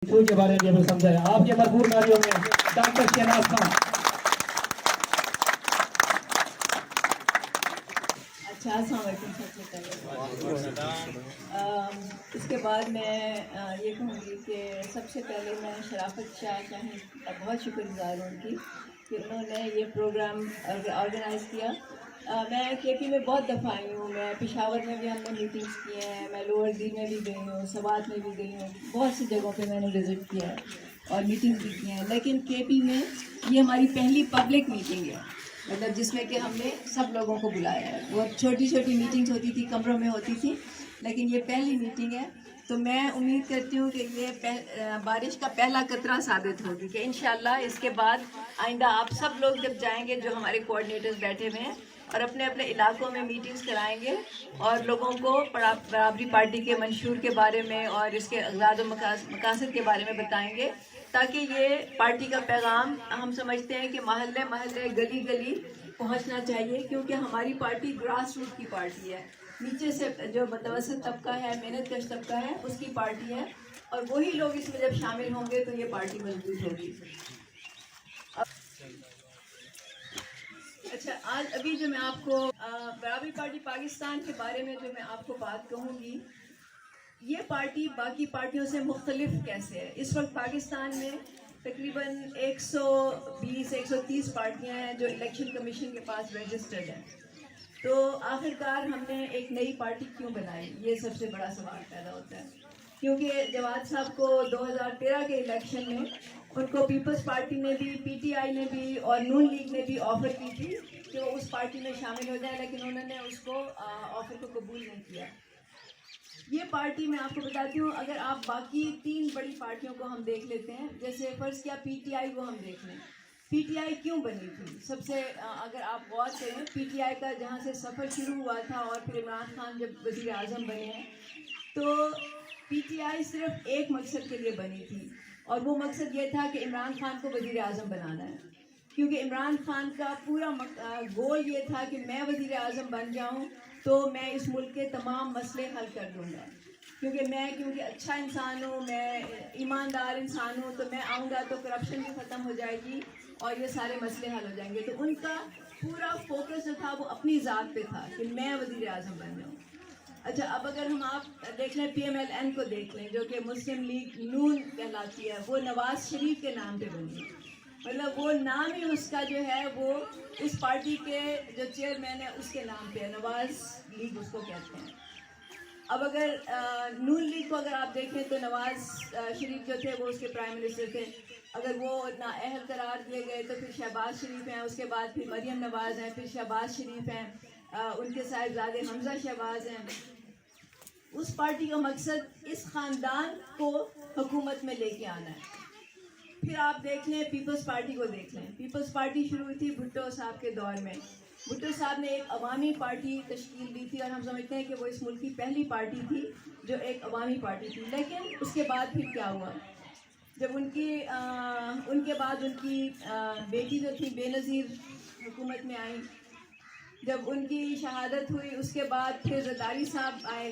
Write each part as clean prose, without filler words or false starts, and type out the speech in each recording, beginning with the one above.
کے بارے میں ہمیں سمجھایا آپ کے مرحوم ناریوں میں ڈاکٹر شہناز خان. اچھا السلام علیکم. سب سے پہلے اس کے بعد میں یہ کہوں گی کہ سب سے پہلے میں شرافت شاہ صاحب کا بہت شکر گزار ہوں ان کی کہ انہوں نے یہ پروگرام آرگنائز کیا. میں کے پی میں بہت دفعہ آئی ہوں. میں پشاور میں بھی ہم نے میٹنگس کی ہیں, میں لوور دی میں بھی گئی ہوں, سوات میں بھی گئی ہوں, بہت سی جگہوں پہ میں نے وزٹ کیا ہے اور میٹنگس بھی کی ہیں. لیکن کے پی میں یہ ہماری پہلی پبلک میٹنگ ہے, مطلب جس میں کہ ہم نے سب لوگوں کو بلایا ہے. وہ چھوٹی چھوٹی میٹنگس ہوتی تھی, کمروں میں ہوتی تھی, لیکن یہ پہلی میٹنگ ہے. تو میں امید کرتی ہوں کہ یہ بارش کا پہلا قطرہ ثابت ہوگی کہ انشاءاللہ اس کے بعد آئندہ آپ سب لوگ جب جائیں گے, جو ہمارے کوآرڈینیٹرز بیٹھے ہوئے ہیں, اور اپنے اپنے علاقوں میں میٹنگز کرائیں گے اور لوگوں کو برابری پارٹی کے منشور کے بارے میں اور اس کے اغراض و مقاصد کے بارے میں بتائیں گے, تاکہ یہ پارٹی کا پیغام ہم سمجھتے ہیں کہ محلے محلے گلی گلی پہنچنا چاہیے, کیونکہ ہماری پارٹی گراس روٹ کی پارٹی ہے, نیچے سے جو متوسط طبقہ ہے, محنت کش طبقہ ہے, اس کی پارٹی ہے, اور وہی لوگ اس میں جب شامل ہوں گے تو یہ پارٹی مضبوط ہوگی. اچھا, آج ابھی جو میں آپ کو برابری پارٹی پاکستان کے بارے میں جو میں آپ کو بات کہوں گی, یہ پارٹی باقی پارٹیوں سے مختلف کیسے ہے. اس وقت پاکستان میں تقریباً 120-130 پارٹیاں ہیں جو الیکشن کمیشن کے پاس رجسٹرڈ ہیں. تو آخرکار ہم نے ایک نئی پارٹی کیوں بنائی, یہ سب سے بڑا سوال پیدا ہوتا ہے. کیونکہ جواد صاحب کو 2013 کے الیکشن میں ان کو پیپلز پارٹی نے بھی, پی ٹی آئی نے بھی اور نون لیگ نے بھی آفر کی تھی کہ وہ اس پارٹی میں شامل ہو جائے, لیکن انہوں نے اس کو آفر کو قبول نہیں کیا. یہ پارٹی میں آپ کو بتاتی ہوں, اگر آپ باقی 3 بڑی پارٹیوں کو ہم دیکھ لیتے ہیں, جیسے فرض کیا پی ٹی آئی کو ہم دیکھ لیں. پی ٹی آئی کیوں بنی تھی؟ سب سے اگر آپ غور کریں, پی ٹی آئی کا جہاں سے سفر شروع ہوا تھا اور پھر عمران خان جب وزیر اعظم بنے ہیں, تو پی ٹی آئی صرف ایک مقصد کے لیے بنی تھی, اور وہ مقصد یہ تھا کہ عمران خان کو وزیر اعظم بنانا ہے. کیونکہ عمران خان کا پورا گول یہ تھا کہ میں وزیر اعظم بن جاؤں تو میں اس ملک کے تمام مسئلے حل کر دوں گا. کیونکہ اچھا انسان ہوں, میں ایماندار انسان ہوں, تو میں آؤں گا تو کرپشن بھی ختم ہو جائے گی اور یہ سارے مسئلے حل ہو جائیں گے. تو ان کا پورا فوکس جو تھا وہ اپنی ذات پہ تھا کہ میں وزیر اعظم بن جاؤں. اچھا, اب اگر ہم آپ دیکھ لیں پی ایم ایل این کو دیکھ لیں, جو کہ مسلم لیگ نون کہلاتی ہے, وہ نواز شریف کے نام پہ بنی. مطلب وہ نام ہی اس کا جو ہے وہ اس پارٹی کے جو چیئرمین ہے اس کے نام پہ ہے, نواز لیگ اس کو کہتے ہیں. اب اگر نون لیگ کو اگر آپ دیکھیں تو نواز شریف جو تھے وہ اس کے پرائم منسٹر تھے. اگر وہ نااہل قرار دیے گئے تو پھر شہباز شریف ہیں, اس کے بعد پھر مریم نواز ہیں, پھر شہباز شریف ہیں, ان کے صاحبزادے حمزہ شہباز ہیں. اس پارٹی کا مقصد اس خاندان کو حکومت میں لے کے آنا ہے. پھر آپ دیکھ لیں پیپلز پارٹی کو دیکھ لیں. پیپلز پارٹی شروع ہوئی تھی بھٹو صاحب کے دور میں. بھٹو صاحب نے ایک عوامی پارٹی تشکیل دی تھی, اور ہم سمجھتے ہیں کہ وہ اس ملک کی پہلی پارٹی تھی جو ایک عوامی پارٹی تھی. لیکن اس کے بعد پھر کیا ہوا, جب ان کے بعد ان کی بیٹی جو تھی بے نظیر حکومت میں آئی, جب ان کی شہادت ہوئی اس کے بعد پھر زرداری صاحب آئے.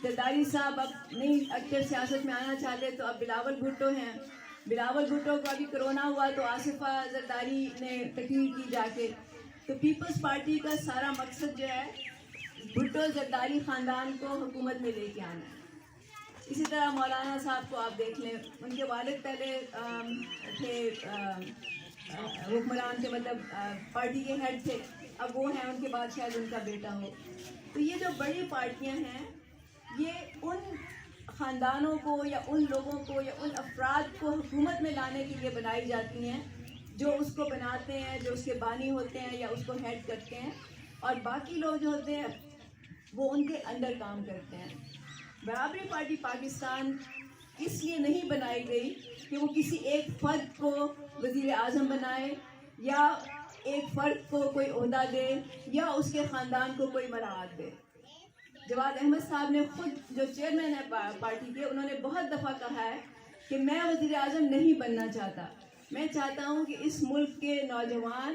زرداری صاحب اب نہیں ایکٹیو سیاست میں آنا چاہتے, تو اب بلاول بھٹو ہیں. بلاول بھٹو کو ابھی کرونا ہوا تو آصفہ زرداری نے تقریر کی جا کے. تو پیپلز پارٹی کا سارا مقصد جو ہے بھٹو زرداری خاندان کو حکومت میں لے کے آنا ہے. اسی طرح مولانا صاحب کو آپ دیکھ لیں, ان کے والد پہلے تھے حکمران کے, مطلب پارٹی کے ہیڈ تھے, اب وہ ہیں, ان کے بعد شاید ان کا بیٹا ہو. تو یہ جو بڑی پارٹیاں ہیں یہ ان خاندانوں کو یا ان لوگوں کو یا ان افراد کو حکومت میں لانے کے لیے بنائی جاتی ہیں جو اس کو بناتے ہیں, جو اس کے بانی ہوتے ہیں یا اس کو ہیڈ کرتے ہیں, اور باقی لوگ جو ہوتے ہیں وہ ان کے اندر کام کرتے ہیں. برابری پارٹی پاکستان اس لیے نہیں بنائی گئی کہ وہ کسی ایک فرد کو وزیر اعظم بنائے یا ایک فرد کو کوئی عہدہ دے یا اس کے خاندان کو کوئی مراعات دے. جواد احمد صاحب نے خود جو چیئرمین ہے پارٹی کے, انہوں نے بہت دفعہ کہا ہے کہ میں وزیر اعظم نہیں بننا چاہتا, میں چاہتا ہوں کہ اس ملک کے نوجوان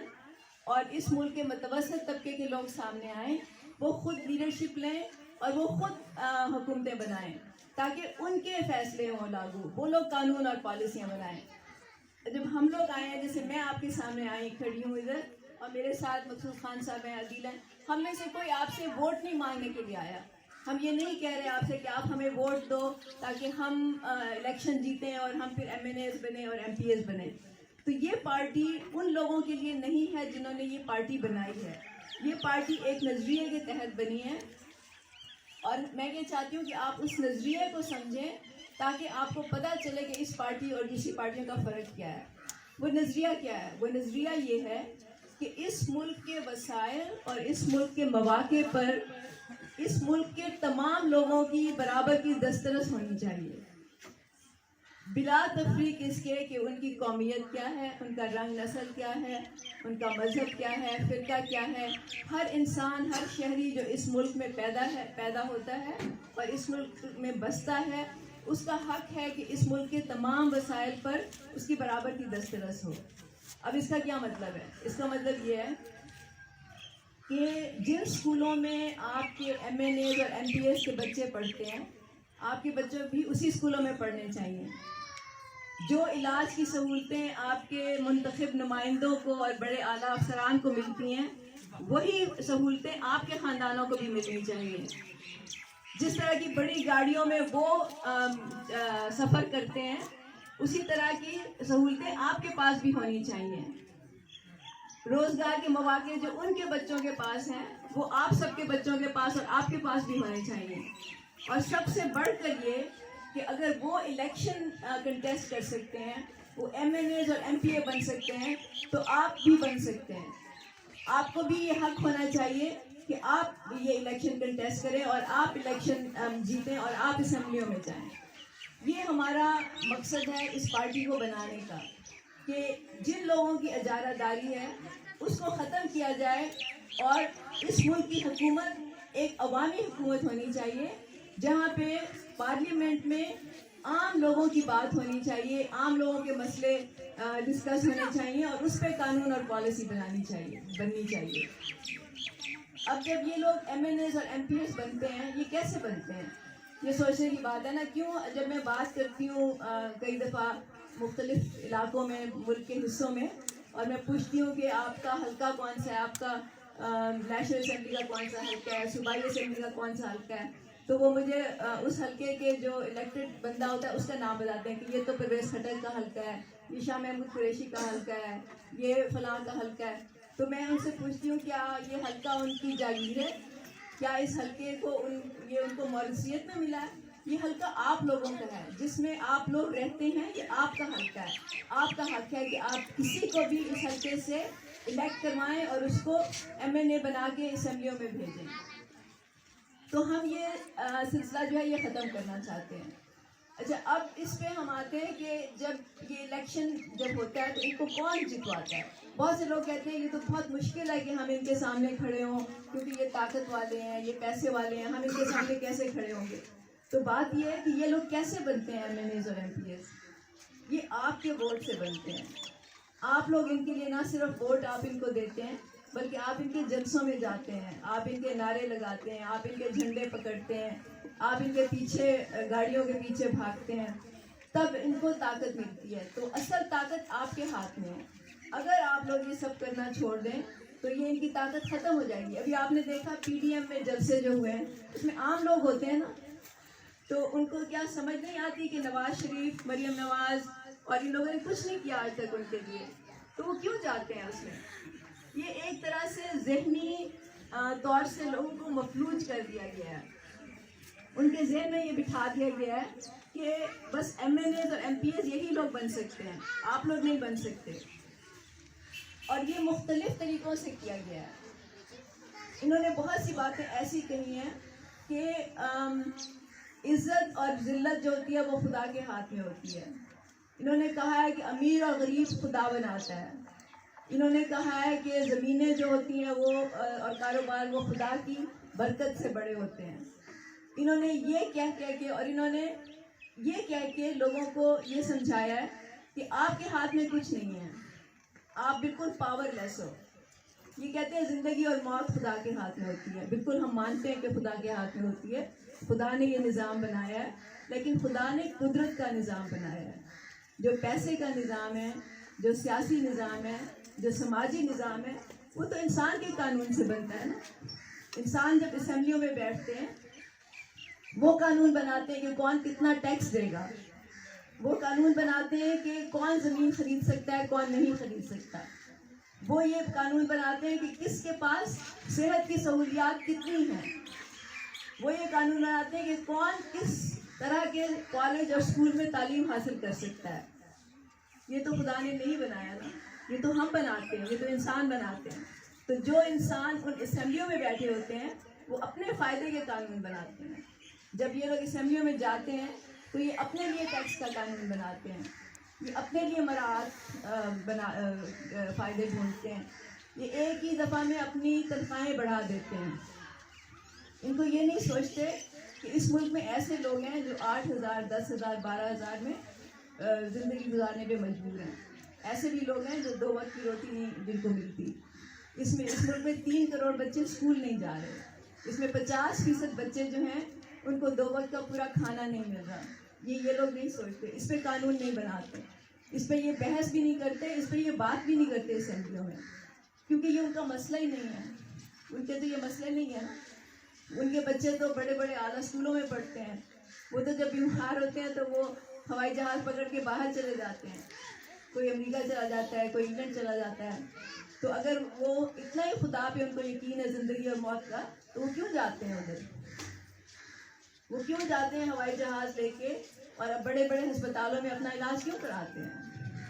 اور اس ملک کے متوسط طبقے کے لوگ سامنے آئیں, وہ خود لیڈرشپ لیں اور وہ خود حکومتیں بنائیں تاکہ ان کے فیصلے ہوں لاگو، وہ لوگ قانون اور پالیسیاں بنائیں. جب ہم لوگ آئے ہیں، جیسے میں آپ کے سامنے آئی کھڑی ہوں ادھر، اور میرے ساتھ مقصود خان صاحب ہیں، عدیل ہیں، ہم میں سے کوئی آپ سے ووٹ نہیں مانگنے کے لیے آیا. ہم یہ نہیں کہہ رہے آپ سے کہ آپ ہمیں ووٹ دو تاکہ ہم الیکشن جیتیں اور ہم پھر ایم این ایز بنیں اور ایم پی ایز بنیں. تو یہ پارٹی ان لوگوں کے لیے نہیں ہے جنہوں نے یہ پارٹی بنائی ہے. یہ پارٹی ایک نظریے کے تحت بنی ہے، اور میں یہ چاہتی ہوں کہ آپ اس نظریے کو سمجھیں تاکہ آپ کو پتہ چلے کہ اس پارٹی اور دوسری پارٹیوں کا فرق کیا ہے. وہ نظریہ کیا ہے؟ وہ نظریہ یہ ہے کہ اس ملک کے وسائل اور اس ملک کے مواقع پر اس ملک کے تمام لوگوں کی برابر کی دسترس ہونی چاہیے، بلا تفریق اس کے کہ ان کی قومیت کیا ہے، ان کا رنگ نسل کیا ہے، ان کا مذہب کیا ہے، فرقہ کیا ہے. ہر انسان، ہر شہری جو اس ملک میں پیدا ہوتا ہے اور اس ملک میں بستا ہے، اس کا حق ہے کہ اس ملک کے تمام وسائل پر اس کی برابر کی دسترس ہو. اب اس کا کیا مطلب ہے؟ اس کا مطلب یہ ہے کہ جن اسکولوں میں آپ کے ایم این ایز اور ایم پی ایس کے بچے پڑھتے ہیں، آپ کے بچے بھی اسی اسکولوں میں پڑھنے چاہیے. جو علاج کی سہولتیں آپ کے منتخب نمائندوں کو اور بڑے اعلیٰ افسران کو ملتی ہیں، وہی سہولتیں آپ کے خاندانوں کو بھی ملنی چاہیے. جس طرح کی بڑی گاڑیوں میں وہ سفر کرتے ہیں، اسی طرح کی سہولتیں آپ کے پاس بھی ہونی چاہیے. روزگار کے مواقع جو ان کے بچوں کے پاس ہیں، وہ آپ سب کے بچوں کے پاس اور آپ کے پاس بھی ہونے چاہیے. اور سب سے بڑھ کر یہ کہ اگر وہ الیکشن کنٹیسٹ کر سکتے ہیں، وہ ایم این ایز اور ایم پی اے بن سکتے ہیں، تو آپ بھی بن سکتے ہیں. آپ کو بھی یہ حق ہونا چاہیے کہ آپ یہ الیکشن کنٹیسٹ کریں اور آپ الیکشن جیتیں اور آپ اسمبلیوں میں جائیں. یہ ہمارا مقصد ہے اس پارٹی کو بنانے کا، کہ جن لوگوں کی اجارہ داری ہے اس کو ختم کیا جائے، اور اس ملک کی حکومت ایک عوامی حکومت ہونی چاہیے جہاں پہ پارلیمنٹ میں عام لوگوں کی بات ہونی چاہیے، عام لوگوں کے مسئلے ڈسکس ہونے چاہیے، اور اس پہ قانون اور پالیسی بننی چاہیے. اب جب یہ لوگ ایم این ایز اور ایم پی ایس بنتے ہیں، یہ کیسے بنتے ہیں؟ یہ سوچنے کی بات ہے نا. کیوں جب میں بات کرتی ہوں کئی دفعہ مختلف علاقوں میں، ملک کے حصوں میں، اور میں پوچھتی ہوں کہ آپ کا حلقہ کون سا ہے، آپ کا نیشنل اسمبلی کا کون سا حلقہ ہے، صوبائی اسمبلی کا کون سا حلقہ ہے، تو وہ مجھے اس حلقے کے جو الیکٹڈ بندہ ہوتا ہے اس کا نام بتاتے ہیں کہ یہ تو پرویز کھٹر کا حلقہ ہے، یہ شاہ محمود قریشی کا حلقہ ہے، یہ فلاں کا حلقہ ہے. تو میں ان سے پوچھتی ہوں کیا یہ حلقہ ان کی جاگیر ہے؟ کیا اس حلقے کو یہ ان کو موروثیت میں ملا ہے؟ یہ حلقہ آپ لوگوں کا ہے، جس میں آپ لوگ رہتے ہیں. یہ آپ کا حلقہ ہے، آپ کا حق ہے کہ آپ کسی کو بھی اس حلقے سے الیکٹ کروائیں اور اس کو ایم این اے بنا کے اسمبلیوں میں بھیجیں. تو ہم یہ سلسلہ جو ہے یہ ختم کرنا چاہتے ہیں. اچھا، اب اس پہ ہم آتے ہیں کہ جب یہ الیکشن جب ہوتا ہے تو ان کو کون جتواتا ہے؟ بہت سے لوگ کہتے ہیں یہ تو بہت مشکل ہے کہ ہم ان کے سامنے کھڑے ہوں، کیونکہ یہ طاقت والے ہیں، یہ پیسے والے ہیں، ہم ان کے سامنے کیسے کھڑے ہوں گے؟ تو بات یہ ہے کہ یہ لوگ کیسے بنتے ہیں ایم این ایز اور ایم پی ایس؟ یہ آپ کے ووٹ سے بنتے ہیں. آپ لوگ ان کے لیے نہ صرف ووٹ آپ ان کو دیتے ہیں، بلکہ آپ ان کے جلسوں میں جاتے ہیں، آپ ان کے نعرے لگاتے ہیں، آپ ان کے جھنڈے پکڑتے ہیں، آپ ان کے پیچھے گاڑیوں کے پیچھے بھاگتے ہیں، تب ان کو طاقت ملتی ہے. تو اصل طاقت آپ کے ہاتھ میں ہے. اگر آپ لوگ یہ سب کرنا چھوڑ دیں تو یہ ان کی طاقت ختم ہو جائے گی. ابھی آپ نے دیکھا پی ڈی ایم میں جلسے جو ہوئے ہیں، اس میں عام لوگ ہوتے ہیں نا، تو ان کو کیا سمجھ نہیں آتی کہ نواز شریف، مریم نواز اور ان لوگوں نے کچھ نہیں کیا آج تک ان کے لیے، تو وہ کیوں جاتے ہیں اس میں؟ یہ ایک طرح سے ذہنی طور سے لوگوں کو مفلوج کر دیا گیا ہے. ان کے ذہن میں یہ بٹھا دیا گیا ہے کہ بس ایم این ایز اور ایم پی ایس یہی لوگ بن سکتے ہیں، آپ لوگ نہیں بن سکتے. اور یہ مختلف طریقوں سے کیا گیا ہے. انہوں نے بہت سی باتیں ایسی کہی ہیں کہ عزت اور ذلت جو ہوتی ہے وہ خدا کے ہاتھ میں ہوتی ہے. انہوں نے کہا ہے کہ امیر اور غریب خدا بناتا ہے. انہوں نے کہا ہے کہ زمینیں جو ہوتی ہیں وہ اور کاروبار وہ خدا کی برکت سے بڑے ہوتے ہیں. انہوں نے یہ کہہ کے اور انہوں نے یہ کہہ کے لوگوں کو یہ سمجھایا ہے کہ آپ کے ہاتھ میں کچھ نہیں ہے، آپ بالکل پاور لیس ہو. یہ کہتے ہیں زندگی اور موت خدا کے ہاتھ میں ہوتی ہے. بالکل ہم مانتے ہیں کہ خدا کے ہاتھ میں ہوتی ہے, خدا نے یہ نظام بنایا ہے, لیکن خدا نے قدرت کا نظام بنایا ہے. جو پیسے کا نظام ہے, جو سیاسی نظام ہے, جو سماجی نظام ہے, وہ تو انسان کے قانون سے بنتا ہے نا. انسان جب اسمبلیوں میں بیٹھتے ہیں وہ قانون بناتے ہیں کہ کون کتنا ٹیکس دے گا, وہ قانون بناتے ہیں کہ کون زمین خرید سکتا ہے کون نہیں خرید سکتا, وہ یہ قانون بناتے ہیں کہ کس کے پاس صحت کی سہولیات کتنی ہیں, وہ یہ قانون بناتے ہیں کہ کون کس طرح کے کالج اور اسکول میں تعلیم حاصل کر سکتا ہے. یہ تو خدا نے نہیں بنایا نا, یہ تو ہم بناتے ہیں, یہ تو انسان بناتے ہیں. تو جو انسان ان اسمبلیوں میں بیٹھے ہوتے ہیں وہ اپنے فائدے کے قانون بناتے ہیں. جب یہ لوگ اسمبلیوں میں جاتے ہیں تو یہ اپنے لیے ٹیکس کا قانون بناتے ہیں, یہ اپنے لیے مراعات فائدے ڈھونڈتے ہیں, یہ ایک ہی دفعہ میں اپنی تنخواہیں بڑھا دیتے ہیں. ان کو یہ نہیں سوچتے کہ اس ملک میں ایسے لوگ ہیں جو 8,000 10,000 12,000 میں زندگی گزارنے پہ مجبور ہیں. ایسے بھی لوگ ہیں جو 2 وقت کی روٹی نہیں جن کو ملتی. اس ملک میں 3 کروڑ بچے اسکول نہیں جا رہے, اس میں 50% بچے جو ہیں ان کو 2 وقت کا پورا کھانا نہیں مل رہا. یہ لوگ نہیں سوچتے, اس پہ قانون نہیں بناتے, اس پہ یہ بحث بھی نہیں کرتے, اس پہ یہ بات بھی نہیں کرتے اسمبلیوں میں, کیونکہ یہ ان کا مسئلہ ہی نہیں ہے. ان کے تو یہ مسئلہ نہیں ہے نا. ان کے بچے تو بڑے بڑے اعلیٰ اسکولوں میں پڑھتے ہیں, وہ تو جب بیمار ہوتے ہیں تو وہ ہوائی جہاز پکڑ کے باہر چلے جاتے ہیں, کوئی امریکہ چلا جاتا ہے, کوئی انگلینڈ چلا جاتا ہے. تو اگر وہ اتنا ہی خدا پہ ان کو یقین ہے زندگی اور موت کا, تو وہ کیوں جاتے ہیں ادھر, وہ کیوں جاتے ہیں ہوائی جہاز لے کے اور اب بڑے بڑے ہسپتالوں میں اپنا علاج کیوں کراتے ہیں.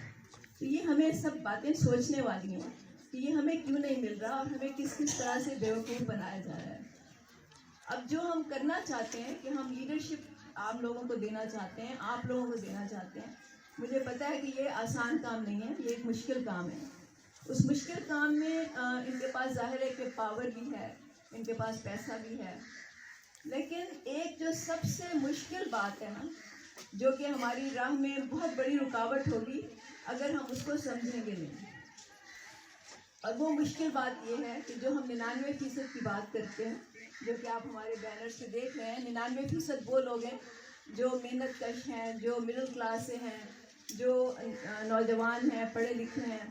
تو یہ ہمیں سب باتیں سوچنے والی ہیں کہ یہ ہمیں کیوں نہیں مل رہا اور ہمیں کس طرح سے بیوقوف بنایا جا رہا ہے. اب جو ہم کرنا چاہتے ہیں کہ ہم لیڈرشپ عام لوگوں کو دینا چاہتے ہیں, آپ لوگوں کو دینا چاہتے ہیں. مجھے پتہ ہے کہ یہ آسان کام نہیں ہے, یہ ایک مشکل کام ہے. اس مشکل کام میں ان کے پاس ظاہر ہے کہ پاور بھی ہے, ان کے پاس پیسہ بھی ہے, لیکن ایک جو سب سے مشکل بات ہے نا, جو کہ ہماری راہ میں بہت بڑی رکاوٹ ہوگی اگر ہم اس کو سمجھیں گے نہیں. اور وہ مشکل بات یہ ہے کہ جو ہم 99% کی بات کرتے ہیں, جو کہ آپ ہمارے بینر سے دیکھ رہے ہیں, 99% وہ لوگ ہیں جو محنت کش ہیں, جو مڈل کلاس سے ہیں, جو نوجوان ہیں, پڑھے لکھے ہیں.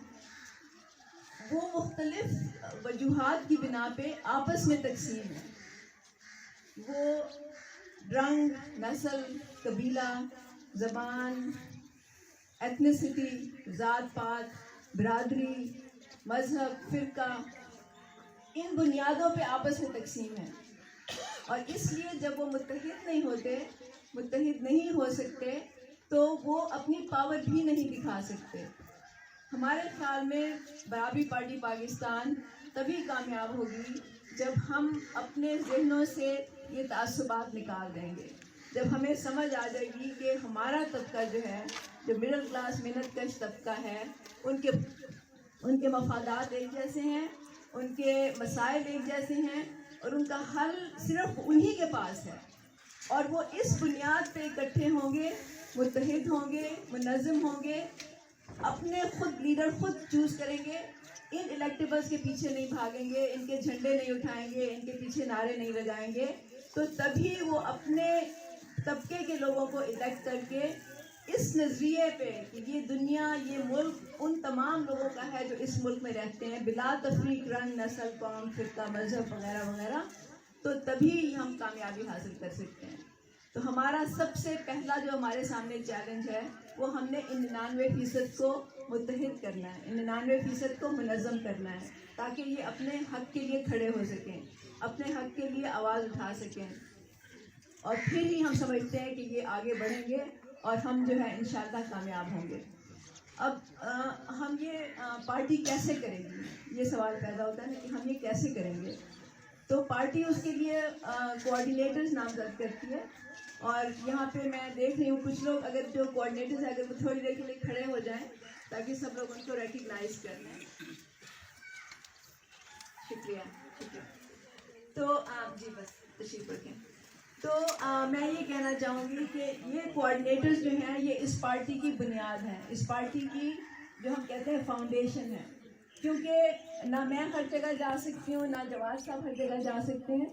وہ مختلف وجوہات کی بنا پہ آپس میں تقسیم ہیں. وہ رنگ, نسل, قبیلہ, زبان, ایتھنیسٹی, ذات پات, برادری, مذہب, فرقہ, ان بنیادوں پہ آپس میں تقسیم ہے. اور اس لیے جب وہ متحد نہیں ہوتے, متحد نہیں ہو سکتے, تو وہ اپنی پاور بھی نہیں دکھا سکتے. ہمارے خیال میں برابری پارٹی پاکستان تبھی کامیاب ہوگی جب ہم اپنے ذہنوں سے یہ تعصبات نکال دیں گے, جب ہمیں سمجھ آ جائے گی کہ ہمارا طبقہ جو ہے, جو مڈل کلاس محنت کش طبقہ ہے, ان کے مفادات ایک جیسے ہیں, ان کے مسائل ایک جیسے ہیں, اور ان کا حل صرف انہی کے پاس ہے. اور وہ اس بنیاد پہ اکٹھے ہوں گے, متحد ہوں گے, منظم ہوں گے, اپنے خود لیڈر خود چوز کریں گے, ان الیکٹیبلز کے پیچھے نہیں بھاگیں گے, ان کے جھنڈے نہیں اٹھائیں گے, ان کے پیچھے نعرے نہیں لگائیں گے. تو تبھی وہ اپنے طبقے کے لوگوں کو الیکٹ کر کے اس نظریے پہ کہ یہ دنیا, یہ ملک ان تمام لوگوں کا ہے جو اس ملک میں رہتے ہیں بلا تفریق, رنگ, نسل, قوم, فرقہ, مذہب وغیرہ وغیرہ, تو تبھی ہم کامیابی حاصل کر سکتے ہیں. تو ہمارا سب سے پہلا جو ہمارے سامنے چیلنج ہے وہ ہم نے ان 99% کو متحد کرنا ہے, ان 99% کو منظم کرنا ہے, تاکہ یہ اپنے حق کے لیے کھڑے ہو سکیں, اپنے حق کے لیے آواز اٹھا سکیں. اور پھر ہی ہم سمجھتے ہیں کہ یہ آگے بڑھیں گے اور ہم جو ہے انشاءاللہ کامیاب ہوں گے. اب ہم یہ پارٹی کیسے کریں گی, یہ سوال پیدا ہوتا ہے نا کہ ہم یہ کیسے کریں گے. تو پارٹی اس کے لیے کوآرڈینیٹرز نامزد کرتی ہے, اور یہاں پہ میں دیکھ رہی ہوں کچھ لوگ اگر جو کوآرڈینیٹرز ہیں اگر وہ تھوڑی دیر کے لیے کھڑے ہو جائیں تاکہ سب لوگ ان کو ریکگنائز کر لیں. شکریہ شکریہ. تو جی بس تشریف رکھیں. تو میں یہ کہنا چاہوں گی کہ یہ کوآرڈینیٹرز جو ہیں یہ اس پارٹی کی بنیاد ہیں, اس پارٹی کی جو ہم کہتے ہیں فاؤنڈیشن ہے. کیونکہ نہ میں ہر جگہ جا سکتی ہوں، نہ جواد صاحب ہر جگہ جا سکتے ہیں.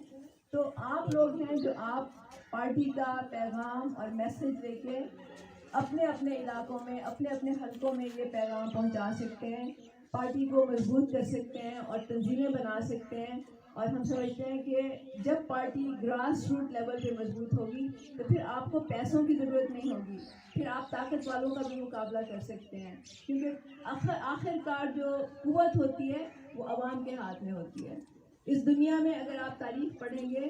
تو آپ لوگ ہیں جو آپ پارٹی کا پیغام اور میسج لے کے اپنے اپنے علاقوں میں، اپنے اپنے حلقوں میں یہ پیغام پہنچا سکتے ہیں، پارٹی کو مضبوط کر سکتے ہیں اور تنظیمیں بنا سکتے ہیں. اور ہم سمجھتے ہیں کہ جب پارٹی گراس روٹ لیول پہ مضبوط ہوگی تو پھر آپ کو پیسوں کی ضرورت نہیں ہوگی، پھر آپ طاقت والوں کا بھی مقابلہ کر سکتے ہیں. کیونکہ آخر کار جو قوت ہوتی ہے وہ عوام کے ہاتھ میں ہوتی ہے. اس دنیا میں اگر آپ تاریخ پڑھیں گے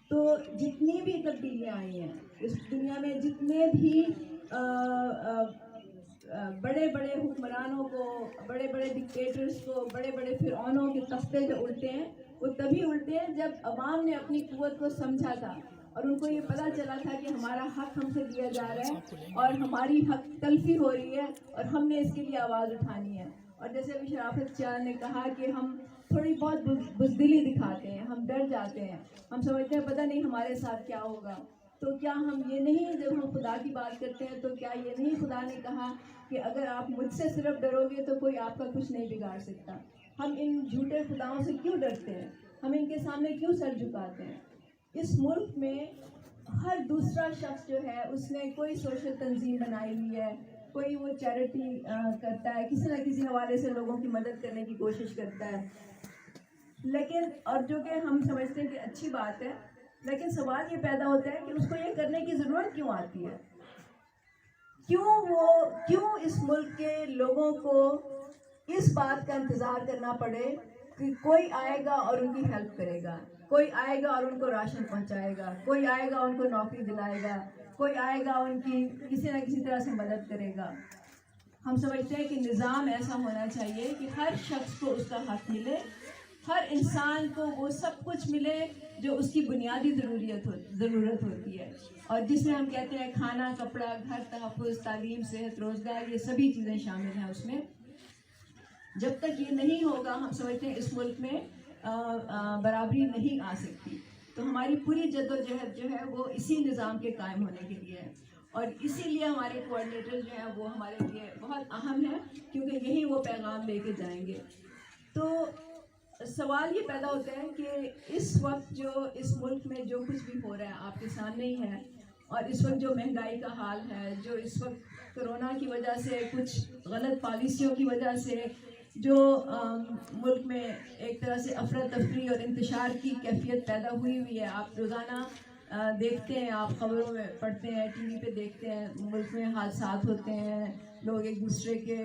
تو جتنی بھی تبدیلیاں آئی ہیں، اس دنیا میں جتنے بھی بڑے بڑے حکمرانوں کو، بڑے بڑے ڈکٹیٹرز کو، بڑے بڑے فرعونوں کے تختے جو الٹے ہیں وہ تبھی الٹے ہیں جب عوام نے اپنی قوت کو سمجھا تھا اور ان کو یہ پتہ چلا تھا کہ ہمارا حق ہم سے لیا جا رہا ہے اور ہماری حق تلفی ہو رہی ہے اور ہم نے اس کے لیے آواز اٹھانی ہے. اور جیسے ابھی شرافت چار نے کہا کہ ہم تھوڑی بہت بزدلی دکھاتے ہیں، ہم ڈر جاتے ہیں، ہم سمجھتے ہیں پتہ نہیں ہمارے ساتھ کیا ہوگا. تو کیا ہم یہ نہیں، جب ہم خدا کی بات کرتے ہیں تو کیا یہ نہیں خدا نے کہا کہ اگر آپ مجھ سے صرف ڈرو گے تو کوئی آپ کا کچھ نہیں بگاڑ سکتا؟ ہم ان جھوٹے خداؤں سے کیوں ڈرتے ہیں؟ ہم ان کے سامنے کیوں سر جھکاتے ہیں؟ اس ملک میں ہر دوسرا شخص جو ہے اس نے کوئی سوشل تنظیم بنائی ہوئی ہے، کوئی وہ چیریٹی کرتا ہے، کسی نہ کسی حوالے سے لوگوں کی مدد کرنے کی کوشش کرتا ہے. لیکن اور جو کہ ہم سمجھتے ہیں کہ اچھی بات ہے، لیکن سوال یہ پیدا ہوتا ہے کہ اس کو یہ کرنے کی ضرورت کیوں آتی ہے؟ کیوں اس ملک کے لوگوں کو اس بات کا انتظار کرنا پڑے کہ کوئی آئے گا اور ان کی ہیلپ کرے گا، کوئی آئے گا اور ان کو راشن پہنچائے گا، کوئی آئے گا ان کو نوکری دلائے گا، کوئی آئے گا ان کی کسی نہ کسی طرح سے مدد کرے گا؟ ہم سمجھتے ہیں کہ نظام ایسا ہونا چاہیے کہ ہر شخص کو اس کا حق ملے، ہر انسان کو وہ سب کچھ ملے جو اس کی بنیادی ضرورت ہوتی ہے، اور جس میں ہم کہتے ہیں کھانا، کپڑا، گھر، تحفظ، تعلیم، صحت، روزگار، یہ سبھی چیزیں شامل ہیں اس میں. جب تک یہ نہیں ہوگا ہم سمجھتے ہیں اس ملک میں برابری نہیں آ سکتی. تو ہماری پوری جدوجہد جو ہے وہ اسی نظام کے قائم ہونے کے لیے ہے، اور اسی لیے ہمارے کوآرڈینیٹر جو ہیں وہ ہمارے لیے بہت اہم ہیں، کیونکہ یہی وہ پیغام لے کے جائیں گے. تو سوال یہ پیدا ہوتا ہے کہ اس وقت جو اس ملک میں جو کچھ بھی ہو رہا ہے آپ کے سامنے ہی ہے، اور اس وقت جو مہنگائی کا حال ہے، جو اس وقت کرونا کی وجہ سے، کچھ غلط پالیسیوں کی وجہ سے جو ملک میں ایک طرح سے افراتفری اور انتشار کی کیفیت پیدا ہوئی ہے. آپ روزانہ دیکھتے ہیں، آپ خبروں میں پڑھتے ہیں، ٹی وی پہ دیکھتے ہیں، ملک میں حادثات ہوتے ہیں، لوگ ایک دوسرے کے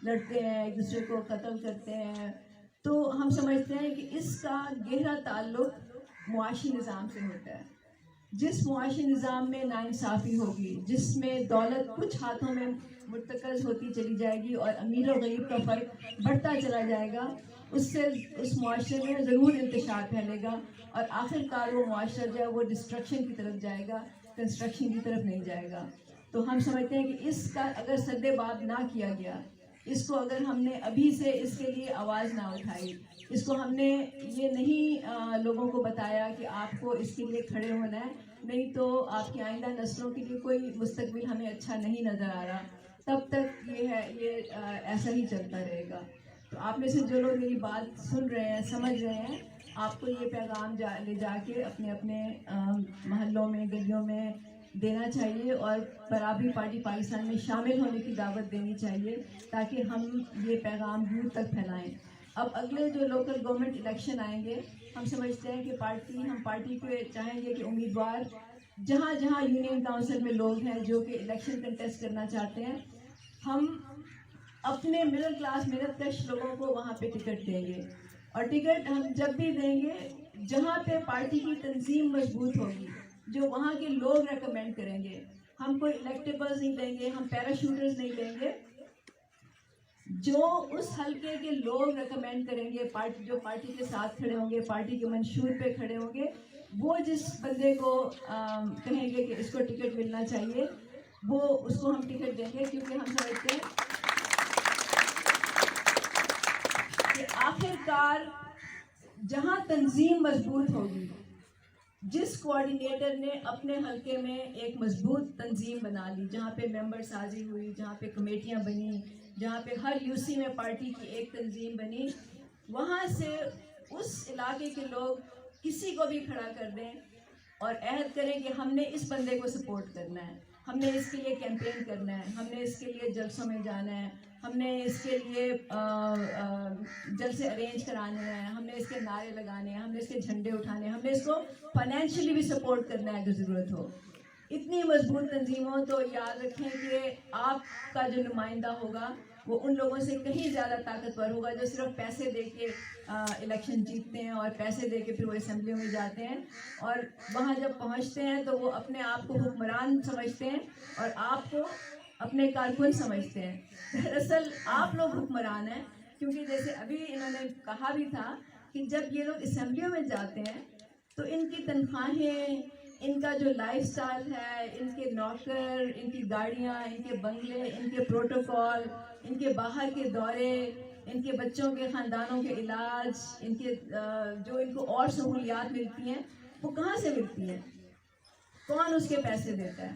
لڑتے ہیں، ایک دوسرے کو قتل کرتے ہیں. تو ہم سمجھتے ہیں کہ اس کا گہرا تعلق معاشی نظام سے ہوتا ہے. جس معاشی نظام میں ناانصافی ہوگی، جس میں دولت کچھ ہاتھوں میں مرتکز ہوتی چلی جائے گی اور امیر و غریب کا فرق بڑھتا چلا جائے گا، اس سے اس معاشرے میں ضرور انتشار پھیلے گا، اور آخر کار وہ معاشرہ جو ہے وہ ڈسٹرکشن کی طرف جائے گا، کنسٹرکشن کی طرف نہیں جائے گا. تو ہم سمجھتے ہیں کہ اس کا اگر سد باب نہ کیا گیا، اس کو اگر ہم نے ابھی سے اس کے لیے آواز نہ اٹھائی، اس کو ہم نے یہ نہیں لوگوں کو بتایا کہ آپ کو اس کے لیے کھڑے ہونا ہے، نہیں تو آپ کی آئندہ نسلوں کے لیے کوئی مستقبل ہمیں اچھا نہیں نظر آ رہا، تب تک یہ ایسا ہی چلتا رہے گا. تو آپ میں سے جو لوگ میری بات سن رہے ہیں، سمجھ رہے ہیں، آپ کو یہ پیغام لے جا کے اپنے اپنے محلوں میں، گلیوں میں دینا چاہیے، اور برابری پارٹی پاکستان میں شامل ہونے کی دعوت دینی چاہیے، تاکہ ہم یہ پیغام دور تک پھیلائیں. اب اگلے جو لوکل گورنمنٹ الیکشن آئیں گے، ہم سمجھتے ہیں کہ ہم پارٹی کو چاہیں گے کہ امیدوار جہاں جہاں یونین کاؤنسل میں لوگ ہیں جو کہ الیکشن کنٹیسٹ کرنا چاہتے ہیں، ہم اپنے مڈل کلاس محنت کش لوگوں کو وہاں پہ ٹکٹ دیں گے. اور ٹکٹ ہم جب بھی دیں گے جہاں پہ پارٹی کی تنظیم مضبوط ہوگی، جو وہاں کے لوگ ریکمینڈ کریں گے. ہم کوئی الیکٹیبلز نہیں دیں گے، ہم پیراشوٹرز نہیں دیں گے. جو اس حلقے کے لوگ ریکمینڈ کریں گے، جو پارٹی کے ساتھ کھڑے ہوں گے، پارٹی کے منشور پہ کھڑے ہوں گے، وہ جس بندے کو کہیں گے کہ اس کو ٹکٹ ملنا چاہیے، وہ اس کو ہم ٹکٹ دیں گے. کیونکہ ہم سمجھتے ہیں کہ آخر کار جہاں تنظیم مضبوط ہوگی، جس کوآرڈینیٹر نے اپنے حلقے میں ایک مضبوط تنظیم بنا لی، جہاں پہ ممبر سازی ہوئی، جہاں پہ کمیٹیاں بنی، جہاں پہ ہر یو سی میں پارٹی کی ایک تنظیم بنی، وہاں سے اس علاقے کے لوگ کسی کو بھی کھڑا کر دیں اور عہد کریں کہ ہم نے اس بندے کو سپورٹ کرنا ہے، ہم نے اس کے لیے کیمپین کرنا ہے، ہم نے اس کے لیے جلسوں میں جانا ہے، ہم نے اس کے لیے جلسے ارینج کرانے ہیں، ہم نے اس کے نعرے لگانے ہیں، ہم نے اس کے جھنڈے اٹھانے ہیں، ہم نے اس کو فائنینشلی بھی سپورٹ کرنا ہے اگر ضرورت ہو۔ اتنی مضبوط تنظیموں تو یاد رکھیں کہ آپ کا جو نمائندہ ہوگا وہ ان لوگوں سے کہیں زیادہ طاقتور ہوگا جو صرف پیسے دے کے الیکشن جیتتے ہیں اور پیسے دے کے پھر وہ اسمبلیوں میں جاتے ہیں اور وہاں جب پہنچتے ہیں تو وہ اپنے آپ کو حکمران سمجھتے ہیں اور آپ کو اپنے کارکن سمجھتے ہیں۔ دراصل آپ لوگ حکمران ہیں، کیونکہ جیسے ابھی انہوں نے کہا بھی تھا کہ جب یہ لوگ اسمبلیوں میں جاتے ہیں تو ان کی تنخواہیں، ان کا جو لائف سٹائل ہے، ان کے نوکر، ان کی گاڑیاں، ان کے بنگلے، ان کے پروٹوکول، ان کے باہر کے دورے، ان کے بچوں کے خاندانوں کے علاج، ان کے جو ان کو اور سہولیات ملتی ہیں وہ کہاں سے ملتی ہیں؟ کون اس کے پیسے دیتا ہے؟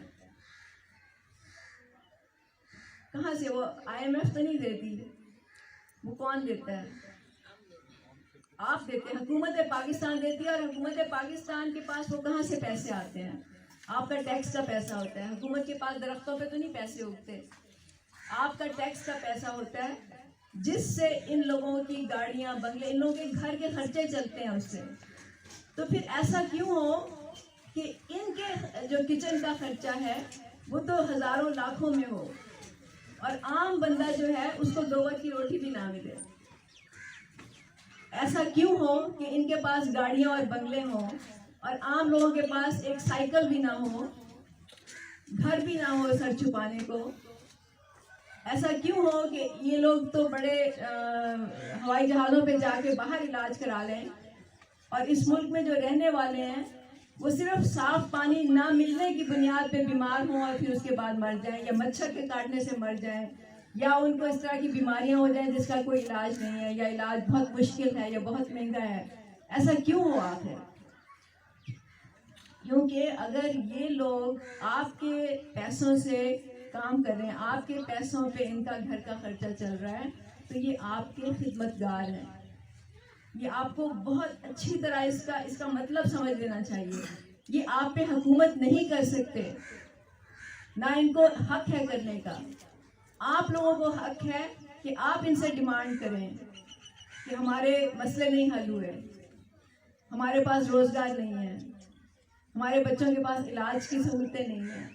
کہاں سے؟ وہ IMF تو نہیں دیتی، وہ کون دیتا ہے؟ آپ دیتے ہیں، حکومت پاکستان دیتی ہے، اور حکومت پاکستان کے پاس وہ کہاں سے پیسے آتے ہیں؟ آپ کا ٹیکس کا پیسہ ہوتا ہے۔ حکومت کے پاس درختوں پہ تو نہیں پیسے اگتے، آپ کا ٹیکس کا پیسہ ہوتا ہے جس سے ان لوگوں کی گاڑیاں، بنگلے، ان لوگوں کے گھر کے خرچے چلتے ہیں اس سے۔ تو پھر ایسا کیوں ہو کہ ان کے جو کچن کا خرچہ ہے وہ تو ہزاروں لاکھوں میں ہو اور عام بندہ جو ہے اس کو 2 وقت کی روٹی بھی نہ ملے؟ ایسا کیوں ہو کہ ان کے پاس گاڑیاں اور بنگلے ہوں اور عام لوگوں کے پاس ایک سائیکل بھی نہ ہو، گھر بھی نہ ہو سر چھپانے کو؟ ایسا کیوں ہو کہ یہ لوگ تو بڑے ہوائی جہازوں پہ جا کے باہر علاج کرا لیں اور اس ملک میں جو رہنے والے ہیں وہ صرف صاف پانی نہ ملنے کی بنیاد پہ بیمار ہوں اور پھر اس کے بعد مر جائیں، یا مچھر کے کاٹنے سے مر جائیں، یا ان کو اس طرح کی بیماریاں ہو جائیں جس کا کوئی علاج نہیں ہے، یا علاج بہت مشکل ہے یا بہت مہنگا ہے؟ ایسا کیوں ہو آخر؟ کیونکہ اگر یہ لوگ آپ کے پیسوں سے کام کر رہے ہیں، آپ کے پیسوں پہ ان کا گھر کا خرچہ چل رہا ہے، تو یہ آپ کے خدمتگار ہیں۔ یہ آپ کو بہت اچھی طرح اس کا مطلب سمجھ لینا چاہیے۔ یہ آپ پہ حکومت نہیں کر سکتے، نہ ان کو حق ہے کرنے کا۔ آپ لوگوں کو حق ہے کہ آپ ان سے ڈیمانڈ کریں کہ ہمارے مسئلے نہیں حل ہوئے، ہمارے پاس روزگار نہیں ہے، ہمارے بچوں کے پاس علاج کی سہولتیں نہیں ہیں،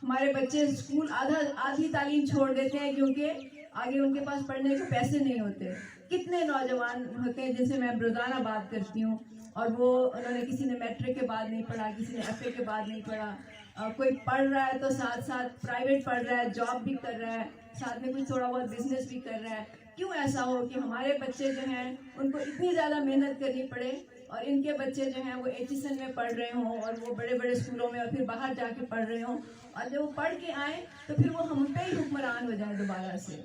ہمارے بچے اسکول آدھی تعلیم چھوڑ دیتے ہیں کیونکہ آگے ان کے پاس پڑھنے کے پیسے نہیں ہوتے۔ کتنے نوجوان ہوتے ہیں جن سے میں روزانہ بات کرتی ہوں اور انہوں نے کسی نے میٹرک کے بعد نہیں پڑھا، کسی نے FA کے بعد نہیں پڑھا، کوئی پڑھ رہا ہے تو ساتھ ساتھ پرائیویٹ پڑھ رہا ہے، جاب بھی کر رہا ہے، ساتھ میں کچھ تھوڑا بہت بزنس بھی کر رہا ہے۔ کیوں ایسا ہو کہ ہمارے بچے جو ہیں ان کو اتنی زیادہ محنت کرنی پڑے اور ان کے بچے جو ہیں وہ ایچیسن میں پڑھ رہے ہوں اور وہ بڑے بڑے اسکولوں میں اور پھر باہر جا کے پڑھ رہے ہوں، اور جب وہ پڑھ کے آئیں تو پھر وہ ہم پہ ہی حکمران ہو جائیں دوبارہ سے؟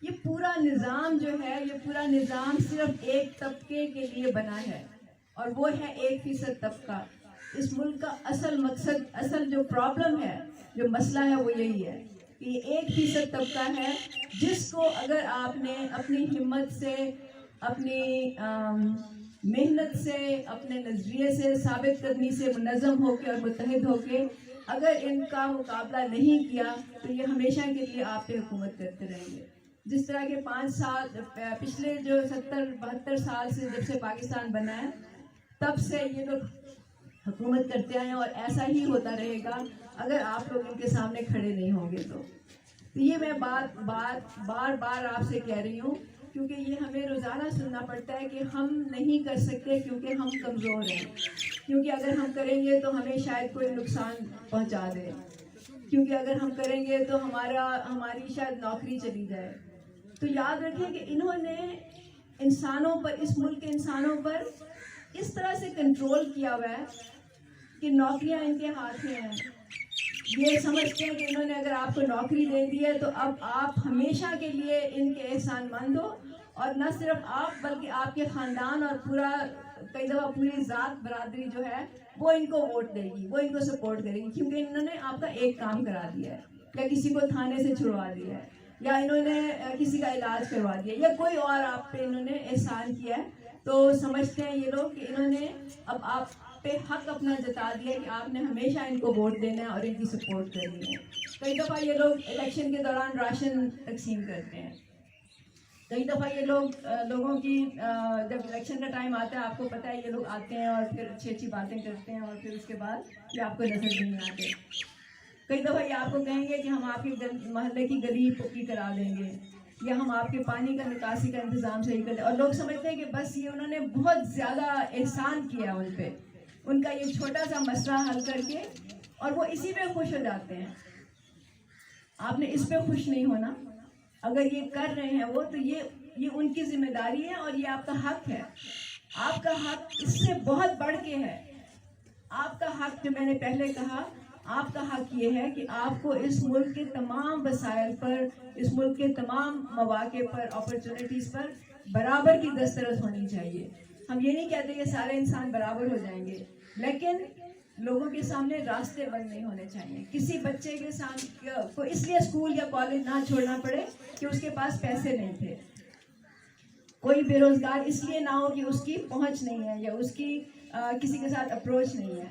یہ پورا نظام جو ہے، یہ پورا نظام صرف ایک طبقے کے لیے بنا ہے اور وہ ہے 1% طبقہ۔ اس ملک کا اصل مقصد، اصل جو پرابلم ہے، جو مسئلہ ہے وہ یہی ہے کہ یہ 1% طبقہ ہے جس کو اگر آپ نے اپنی ہمت سے، اپنی محنت سے، اپنے نظریے سے، ثابت قدمی سے، منظم ہو کے اور متحد ہو کے اگر ان کا مقابلہ نہیں کیا تو یہ ہمیشہ کے لیے آپ پہ حکومت کرتے رہیں گے۔ جس طرح کے 5 سال پچھلے جو 70-72 سال سے جب سے پاکستان بنا ہے تب سے یہ لوگ حکومت کرتے آئے ہیں، اور ایسا ہی ہوتا رہے گا اگر آپ لوگ ان کے سامنے کھڑے نہیں ہوں گے۔ تو یہ میں بار بار آپ سے کہہ رہی ہوں، کیونکہ یہ ہمیں روزانہ سننا پڑتا ہے کہ ہم نہیں کر سکتے کیونکہ ہم کمزور ہیں، کیونکہ اگر ہم کریں گے تو ہمیں شاید کوئی نقصان پہنچا دے، کیونکہ اگر ہم کریں گے تو ہماری شاید نوکری چلی جائے۔ تو یاد رکھیں کہ انہوں نے انسانوں پر، اس ملک کے انسانوں پر اس طرح سے کنٹرول کیا ہوا ہے کہ نوکریاں ان کے ہاتھ میں ہیں۔ یہ سمجھتے ہیں کہ انہوں نے اگر آپ کو نوکری دے دی ہے تو اب آپ ہمیشہ کے لیے ان کے احسان مند ہو اور نہ صرف آپ بلکہ آپ کے خاندان اور پورا کئی دفعہ پوری ذات برادری جو ہے وہ ان کو ووٹ دے گی, وہ ان کو سپورٹ کرے گی, کیونکہ انہوں نے آپ کا ایک کام کرا دیا ہے, یا کسی کو تھانے سے چھڑوا دیا ہے, یا انہوں نے کسی کا علاج کروا دیا, یا کوئی اور آپ پہ انہوں نے احسان کیا ہے. تو سمجھتے ہیں یہ لوگ کہ انہوں نے اب آپ پہ حق اپنا جتا دیا کہ آپ نے ہمیشہ ان کو ووٹ دینا ہے اور ان کی سپورٹ کرنی ہے. کئی دفعہ یہ لوگ الیکشن کے دوران راشن تقسیم کرتے ہیں, کئی دفعہ یہ لوگوں کی جب الیکشن کا ٹائم آتا ہے آپ کو پتہ ہے یہ لوگ آتے ہیں اور پھر اچھی اچھی باتیں کرتے ہیں اور پھر اس کے بعد یہ آپ کو نظر نہیں آتے. کئی دفعہ یہ آپ کو کہیں گے کہ ہم آپ کے محلے کی گلی پکی کرا دیں گے, یا ہم آپ کے پانی کا نکاسی کا انتظام صحیح کر دیں, اور لوگ سمجھتے ہیں کہ بس یہ انہوں نے بہت زیادہ احسان کیا ان پہ, ان کا یہ چھوٹا سا مسئلہ حل کر کے, اور وہ اسی پہ خوش ہو جاتے ہیں. آپ نے اس پہ خوش نہیں ہونا. اگر یہ کر رہے ہیں وہ تو یہ ان کی ذمہ داری ہے اور یہ آپ کا حق ہے. آپ کا حق اس سے بہت بڑھ کے ہے. آپ کا حق جو میں نے پہلے کہا, آپ کا حق یہ ہے کہ آپ کو اس ملک کے تمام وسائل پر, اس ملک کے تمام مواقع پر, اپرچونٹیز پر برابر کی دسترس ہونی چاہیے. ہم یہ نہیں کہتے کہ سارے انسان برابر ہو جائیں گے, لیکن لوگوں کے سامنے راستے بند نہیں ہونے چاہیے. کسی بچے کے سامنے کو اس لیے اسکول یا کالج نہ چھوڑنا پڑے کہ اس کے پاس پیسے نہیں تھے. کوئی بے روزگار اس لیے نہ ہو کہ اس کی پہنچ نہیں ہے یا اس کی کسی کے ساتھ اپروچ نہیں ہے.